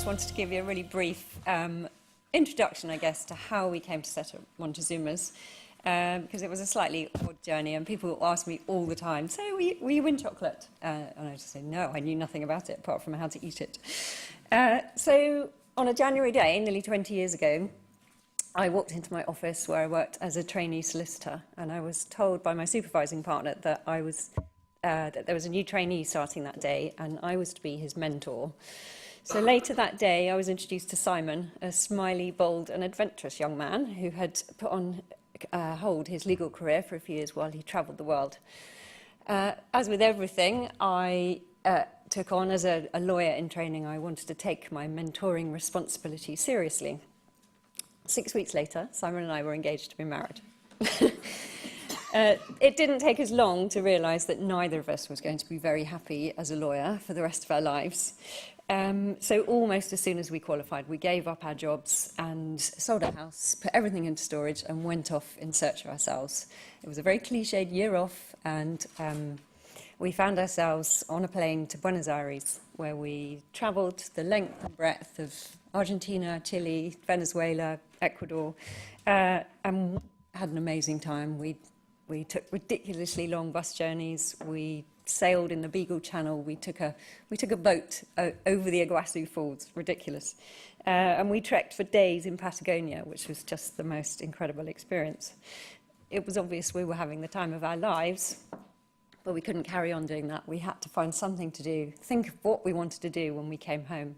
just wanted to give you a really brief introduction, I guess, to how we came to set up Montezuma's, because it was a slightly odd journey, and people ask me all the time, so will you win chocolate? And I just say, no, I knew nothing about it, apart from how to eat it. So on a January day, nearly 20 years ago, I walked into my office where I worked as a trainee solicitor, and I was told by my supervising partner that that there was a new trainee starting that day, and I was to be his mentor. So later that day, I was introduced to Simon, a smiley, bold and adventurous young man who had put on hold his legal career for a few years while he travelled the world. As with everything I took on as a lawyer in training, I wanted to take my mentoring responsibility seriously. 6 weeks later, Simon and I were engaged to be married. It didn't take us long to realise that neither of us was going to be very happy as a lawyer for the rest of our lives. So almost as soon as we qualified, we gave up our jobs and sold our house, put everything into storage and went off in search of ourselves. It was a very cliched year off, and we found ourselves on a plane to Buenos Aires, where we travelled the length and breadth of Argentina, Chile, Venezuela, Ecuador, and had an amazing time. We took ridiculously long bus journeys. We sailed in the Beagle Channel. We took a boat over the Iguazu Falls, ridiculous. And we trekked for days in Patagonia, which was just the most incredible experience. It was obvious we were having the time of our lives, but we couldn't carry on doing that. We had to find something to do, think of what we wanted to do when we came home.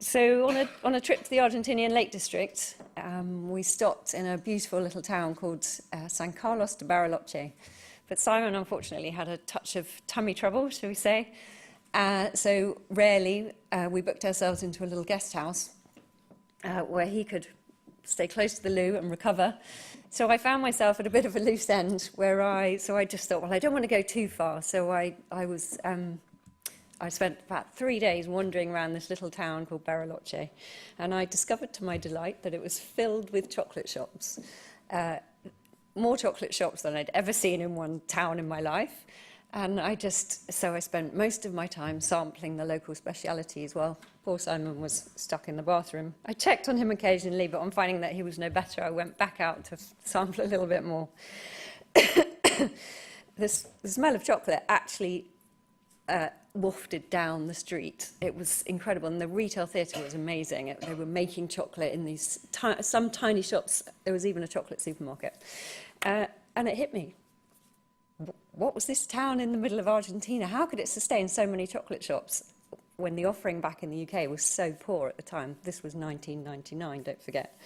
So on a trip to the Argentinian Lake District, we stopped in a beautiful little town called San Carlos de Bariloche. But Simon, unfortunately, had a touch of tummy trouble, shall we say. So rarely we booked ourselves into a little guest house where he could stay close to the loo and recover. So I found myself at a bit of a loose end where I just thought, well, I don't want to go too far. So I spent about 3 days wandering around this little town called Bariloche, and I discovered to my delight that it was filled with chocolate shops. More chocolate shops than I'd ever seen in one town in my life. And so I spent most of my time sampling the local specialities while poor Simon was stuck in the bathroom. I checked on him occasionally, but on finding that he was no better, I went back out to sample a little bit more. The smell of chocolate actually wafted down the street. It was incredible, and the retail theatre was amazing. They were making chocolate in these some tiny shops. There was even a chocolate supermarket. And it hit me. What was this town in the middle of Argentina? How could it sustain so many chocolate shops when the offering back in the UK was so poor at the time? This was 1999, don't forget.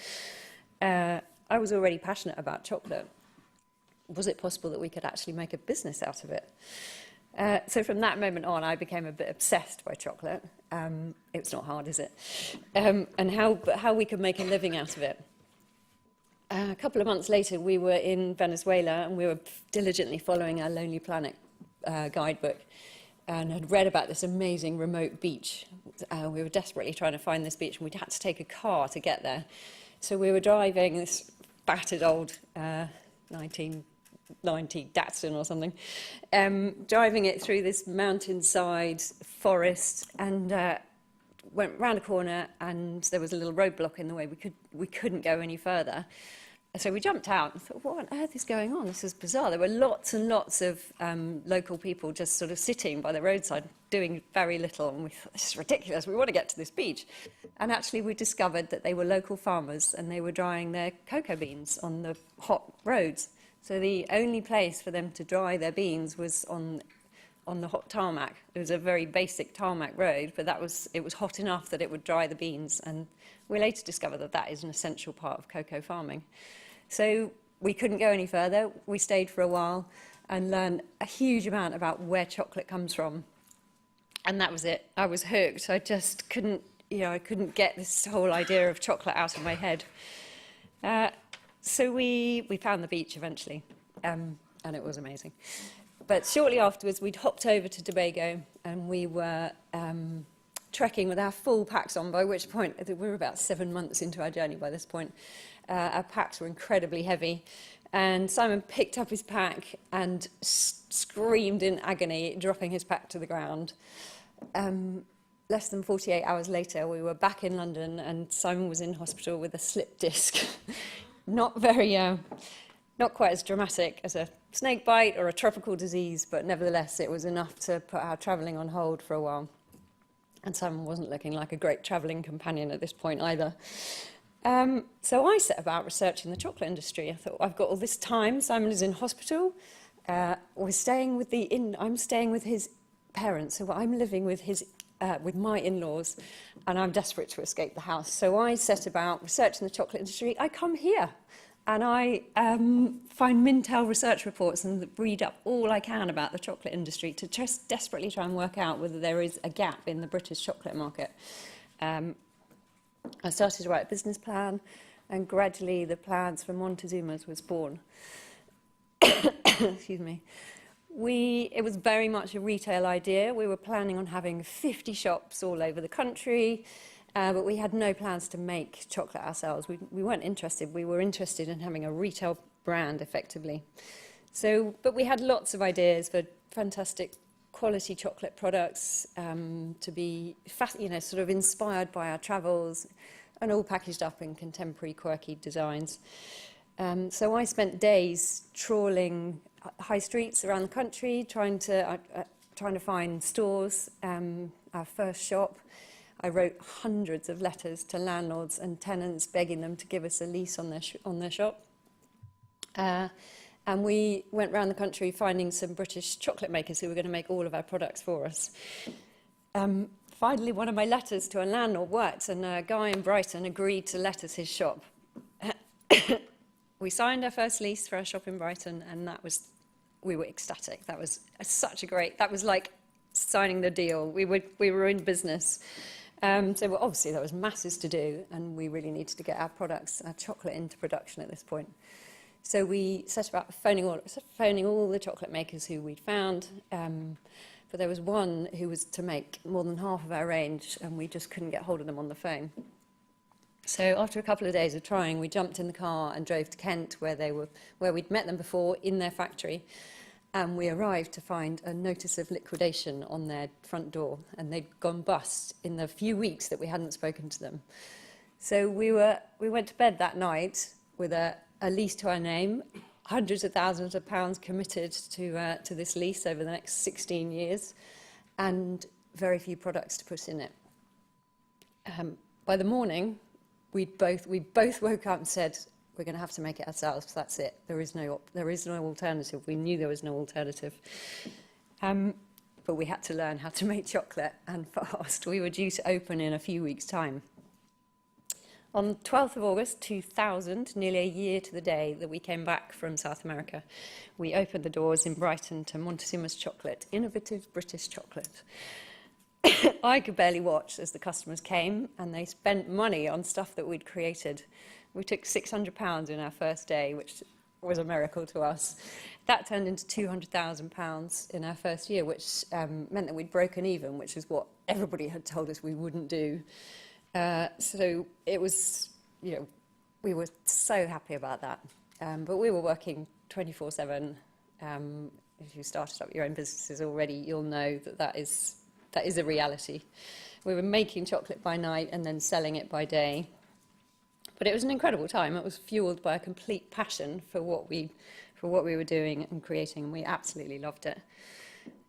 I was already passionate about chocolate. Was it possible that we could actually make a business out of it? So from that moment on, I became a bit obsessed by chocolate. It's not hard, is it? And how we could make a living out of it. A couple of months later, we were in Venezuela, and we were diligently following our Lonely Planet guidebook, and had read about this amazing remote beach. We were desperately trying to find this beach, and we'd had to take a car to get there. So we were driving this battered old 1990 Datsun or something, driving it through this mountainside forest, and went round a corner, and there was a little roadblock in the way. We couldn't go any further. So we jumped out and thought, what on earth is going on? This is bizarre. There were lots and lots of local people just sort of sitting by the roadside doing very little, and we thought, this is ridiculous. We want to get to this beach. And actually we discovered that they were local farmers, and they were drying their cocoa beans on the hot roads. So the only place for them to dry their beans was on the hot tarmac. It was a very basic tarmac road, but it was hot enough that it would dry the beans. And we later discovered that that is an essential part of cocoa farming. So we couldn't go any further. We stayed for a while and learned a huge amount about where chocolate comes from. And that was it. I was hooked. I just couldn't get this whole idea of chocolate out of my head. So we found the beach eventually, and it was amazing. But shortly afterwards, we'd hopped over to Tobago, and we were trekking with our full packs on, by which point, we were about 7 months into our journey by this point. Our packs were incredibly heavy, and Simon picked up his pack and screamed in agony, dropping his pack to the ground. less than 48 hours later, we were back in London and Simon was in hospital with a slip disc. Not very, not quite as dramatic as a snake bite or a tropical disease, but nevertheless, it was enough to put our travelling on hold for a while. And Simon wasn't looking like a great travelling companion at this point either. So I set about researching the chocolate industry. I thought, I've got all this time. Simon is in hospital. I'm staying with his parents, so I'm living with my in-laws, and I'm desperate to escape the house. So I set about researching the chocolate industry. I come here, and I find Mintel research reports and read up all I can about the chocolate industry to just desperately try and work out whether there is a gap in the British chocolate market. I started to write a business plan, and gradually the plans for Montezuma's was born. Excuse me. It was very much a retail idea. We were planning on having 50 shops all over the country, but we had no plans to make chocolate ourselves. We weren't interested. We were interested in having a retail brand, effectively. But we had lots of ideas for fantastic quality chocolate products to be, sort of inspired by our travels, and all packaged up in contemporary, quirky designs. So I spent days trawling high streets around the country, trying to find stores. Our first shop, I wrote hundreds of letters to landlords and tenants begging them to give us a lease on their shop. And we went around the country finding some British chocolate makers who were going to make all of our products for us. Finally, one of my letters to a landlord worked, and a guy in Brighton agreed to let us his shop. We signed our first lease for our shop in Brighton, and we were ecstatic. That was that was like signing the deal. We were in business. So obviously there was masses to do, and we really needed to get our chocolate into production at this point. So we set about phoning all the chocolate makers who we'd found, but there was one who was to make more than half of our range, and we just couldn't get hold of them on the phone. So after a couple of days of trying, we jumped in the car and drove to Kent, where we'd met them before in their factory, and we arrived to find a notice of liquidation on their front door, and they'd gone bust in the few weeks that we hadn't spoken to them. So we went to bed that night with a lease to our name, hundreds of thousands of pounds committed to this lease over the next 16 years, and very few products to put in it. By the morning, we both woke up and said, we're going to have to make it ourselves. That's it. There is no alternative. We knew there was no alternative. But we had to learn how to make chocolate, and fast. We were due to open in a few weeks' time. On the 12th of August 2000, nearly a year to the day that we came back from South America, we opened the doors in Brighton to Montezuma's chocolate, innovative British chocolate. I could barely watch as the customers came, and they spent money on stuff that we'd created. We took £600 in our first day, which was a miracle to us. That turned into £200,000 in our first year, which meant that we'd broken even, which is what everybody had told us we wouldn't do. So it was, we were so happy about that. But we were working 24/7. If you started up your own businesses already, you'll know that is a reality. We were making chocolate by night and then selling it by day. But it was an incredible time. It was fueled by a complete passion for what we were doing and creating, and we absolutely loved it.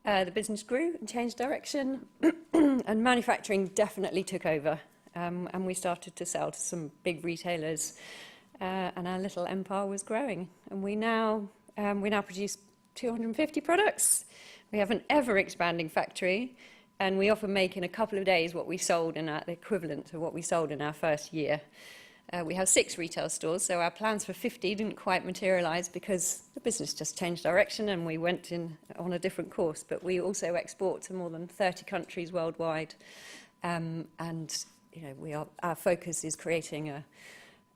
The business grew and changed direction, and manufacturing definitely took over. And we started to sell to some big retailers, and our little empire was growing. And we now produce 250 products. We have an ever-expanding factory, and we often make in a couple of days what we sold the equivalent of what we sold in our first year. We have 6 retail stores, so our plans for 50 didn't quite materialise because the business just changed direction and we went on a different course. But we also export to more than 30 countries worldwide, and our focus is creating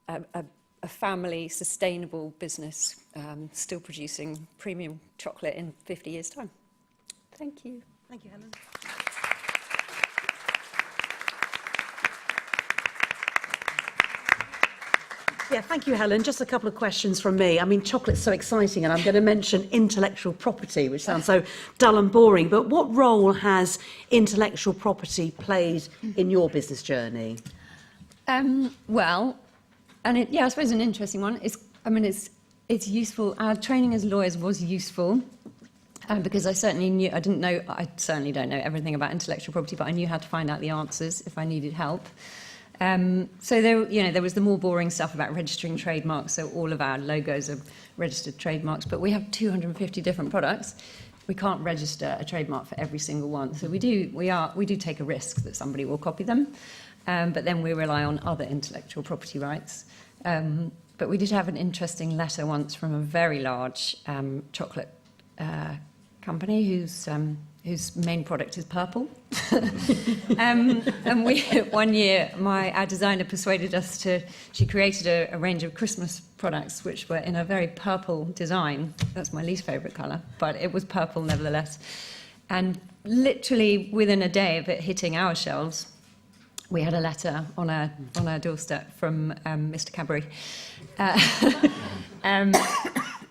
a family sustainable business, still producing premium chocolate in 50 years' time. Thank you. Thank you, Helen. Yeah, thank you, Helen. Just a couple of questions from me. I mean, chocolate's so exciting, and I'm going to mention intellectual property, which sounds so dull and boring, but what role has intellectual property played in your business journey? Well, I suppose an interesting one is, it's useful. Our training as lawyers was useful because I certainly certainly don't know everything about intellectual property, but I knew how to find out the answers if I needed help. So there was the more boring stuff about registering trademarks. So all of our logos are registered trademarks, but we have 250 different products. We can't register a trademark for every single one. So we do take a risk that somebody will copy them, but then we rely on other intellectual property rights. But we did have an interesting letter once from a very large chocolate company whose main product is purple. And one year, our designer persuaded us she created a range of Christmas products which were in a very purple design. That's my least favourite colour, but it was purple nevertheless. And literally within a day of it hitting our shelves, we had a letter on our doorstep from Mr. Cadbury.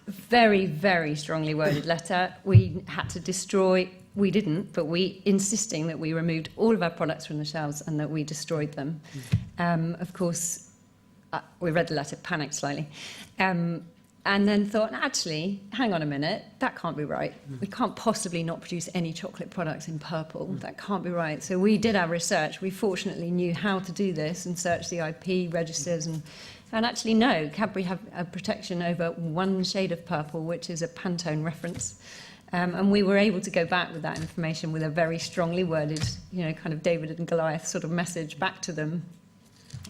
Very, very strongly worded letter. We had to destroy. We didn't, but we insisting that we removed all of our products from the shelves and that we destroyed them. Of course, we read the letter, panicked slightly, and then thought, actually, hang on a minute, that can't be right. We can't possibly not produce any chocolate products in purple. That can't be right. So we did our research. We fortunately knew how to do this and searched the IP registers and actually, no, Cadbury have a protection over one shade of purple, which is a Pantone reference. And we were able to go back with that information with a very strongly worded, kind of David and Goliath sort of message back to them.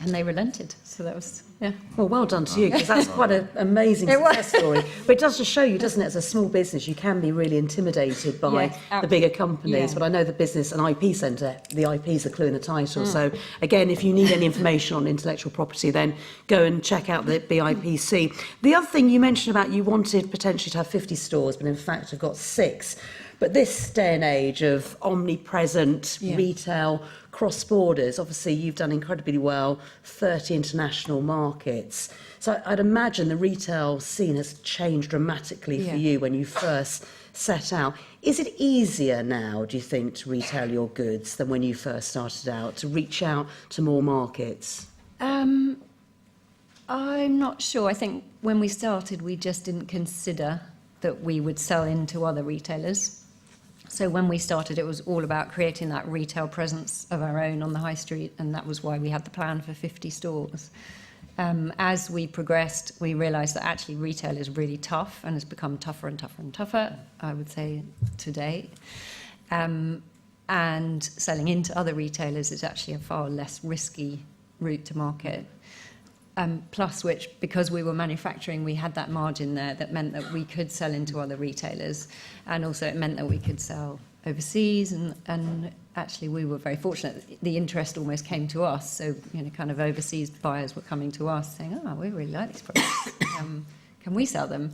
And they relented. So that was, yeah. Well done to you, because that's quite an amazing success story. But it does just show you, doesn't it, as a small business, you can be really intimidated by the bigger companies. Yeah. But I know the Business and IP Centre, the IP is the clue in the title. So, again, if you need any information on intellectual property, then go and check out the BIPC. The other thing you mentioned about you wanted potentially to have 50 stores, but in fact have got 6. But this day and age of omnipresent retail, cross borders, obviously you've done incredibly well, 30 international markets. So I'd imagine the retail scene has changed dramatically for you when you first set out. Is it easier now, do you think, to retail your goods than when you first started out, to reach out to more markets? I'm not sure. I think when we started, we just didn't consider that we would sell into other retailers. So when we started, it was all about creating that retail presence of our own on the high street, and that was why we had the plan for 50 stores. As we progressed, we realised that actually retail is really tough and has become tougher and tougher and tougher, I would say, to date. And selling into other retailers is actually a far less risky route to market. Plus which, because we were manufacturing, we had that margin there that meant that we could sell into other retailers, and also it meant that we could sell overseas, and actually we were very fortunate. The interest almost came to us, so kind of overseas buyers were coming to us saying, we really like these products, can we sell them?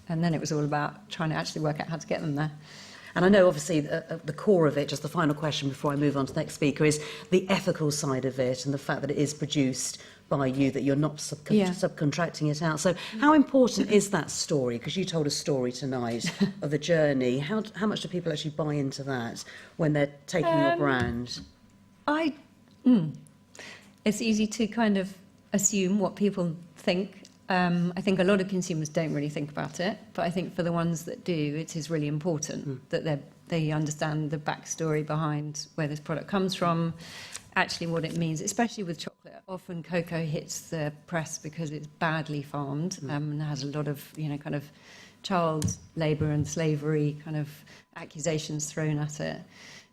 And then it was all about trying to actually work out how to get them there. And I know, obviously, the core of it, just the final question before I move on to the next speaker, is the ethical side of it and the fact that it is produced by you, that you're not subcontracting it out. So how important is that story? Because you told a story tonight of the journey. How much do people actually buy into that when they're taking your brand? It's easy to kind of assume what people think. I think a lot of consumers don't really think about it, but I think for the ones that do, it is really important that they understand the backstory behind where this product comes from, actually what it means, especially with chocolate. Often cocoa hits the press because it's badly farmed and has a lot of, kind of child labour and slavery kind of accusations thrown at it.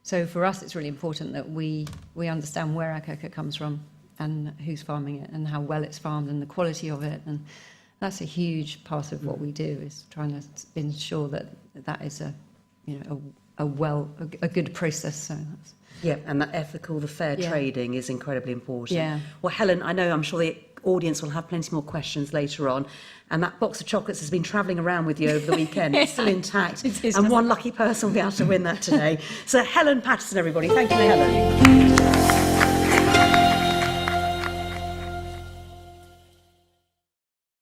So for us, it's really important that we understand where our cocoa comes from and who's farming it and how well it's farmed and the quality of it. And that's a huge part of what we do, is trying to ensure that that is a good process. So that's... Yeah, and that ethical, the fair trading is incredibly important. Yeah. Well, Helen, I'm sure the audience will have plenty more questions later on. And that box of chocolates has been travelling around with you over the weekend. It's still intact. And one lucky person will be able to win that today. So Helen Pattinson, everybody. Thank you, Helen.